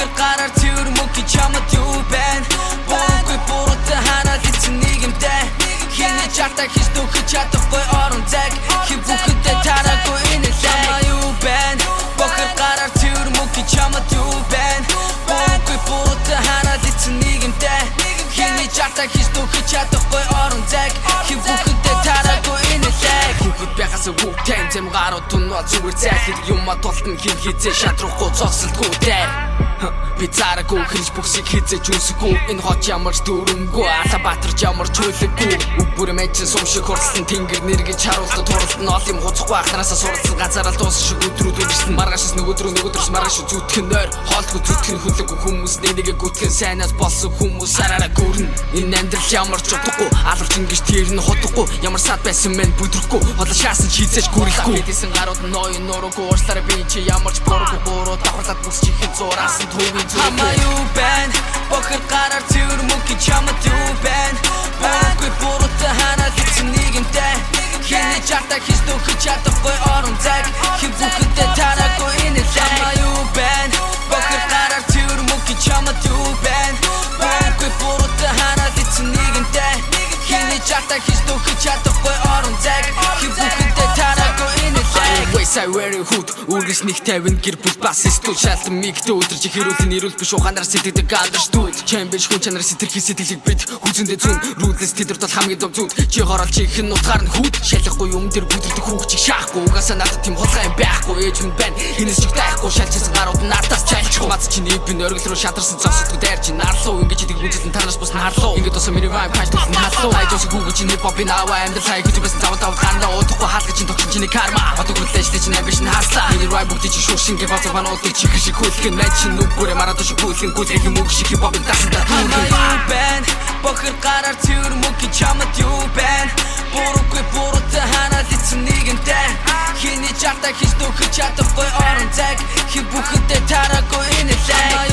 бохир гараар цэвэр мөкий чамд юу байна Буруугүй буруутай хараад эцэн нийгэмдээ Хиний чартаа хийж дөхөж чадахгүй орон зайг Хин бүхэндээ тараагүй энэ лайг юу байна бохир гараар цэвэр мөкий чамд юу байна Буруугүй буруутай хараад эцэн нийгэмдээ Хиний чартаа хийж дөхөж чадахгүй орон зайг Хин бүхэндээ тараагүй энэ лайг Хүүхэд байхаас хүүхдэн зэм гарууд тунвал зүгээр зайлхид Юмма тултан хин хизээ шатрахгүй цогцолтгүй дээр Би цаараагүй хэлж бүхсийг хизээж үнсэхгүй Энэ хот ямар ч дүрмгүй Алабатарч ямар ч хүлэггүй Бүр мэйчин сум шиг хурцлан тэнгэр нэргэж харуултад туралдан Ол юм хуцахгүй ахнаасаа суралцсан газараа дуусах шиг өдрүүд үлэрсэн Маргаашаас нөгөөдрөөс маргааш зүтгэн нойр Хоолгүй зүтгэн хүлэггүй хүмүүс Нэнэгэ гүтгэн сайнаас болсон хүмүүс Сараараа гүрэн Энэ амьдрал ямар ч утгагүй Алавч ингэж тэр нь хутгагүй Ямар сад байсан мэн бүдрэхгүй Хоолоо шаасан чийзэж гүрэхгүй Хэдийсэн гарууд ноён нуруугүй Урслаараа би чи ямар ч буруугүй Буруу давхарлаад бүс чихэн зураасан төвийн Хамаа юу байна бохир гараар цэвэр мөкий чамд юу байна Буруугүй буруутай хараад эцэн нийгэмдээ Хиний чартаа хийж дөхөж чадахгүй орон зайг Хин бүхэндээ тараагүй энэ лайг Хамаа юу байна бохир гараар цэвэр мөкий чамд юу байна Буруугүй буруутай хараад эцэн нийгэмдээ Хиний чартаа хийж дөхөж чадахгүй орон зайг Хин бүхэндээ тараагүй энэ лайг I wear a hood Үргэж нэг тавин гэр бүл бас эсвэл шалтан мигдэ өдөрж хэрүүлэн ирүүл биш ухаанаар сэтгэдэг understood Chamber хүн чанар сэтгэл сэтгэлийг бид хүзэндээ зүүн Ruthless тэдэрт бол хамгийн дог зүуд Чи хороол чи их нь утгаар нь хүүд Шалахгүй юм дээр бүдэрдэг хүүхчиг шаахгүй Угаасаа надад тийм хулгай юм байхгүй Ээж минь байна хинээс чиг тайхгүй Шалчсан гарууд наатаас чайлчих Мац чи нэг би нөргөл рүү шантарсан зогсдгүй дайр чи наарлуу Ингэж идэг үндэстэн танаас бус наарлуу Ингэж тусаа миний vibe панч тулсан хаалуу Айдоос хүүхч чи нэг попин аваа амьдрал хай гэж байсан таван хандаа Удахгүй хаалгаж чи тогтсон чиний карма Отогролж чи нэмбиш хаалаа Миний рай бүгд чи шууршин гэ базар бануудыг чи шиг хөлгөн Найд чи нүггүрэ маратоо шиг хөлгөн Гүлгэх юм үг шиг хипхопын тасандаа Хамаа юу байна бохир гараар цэвэр мөкий чамд юу байна Буруугүй буруутай хараад эцэн нийгэмдээ Хиний чартаа хийж дөхөж чадахгүй орон зайг Хин бүхэндээ тараагүй энэ лайг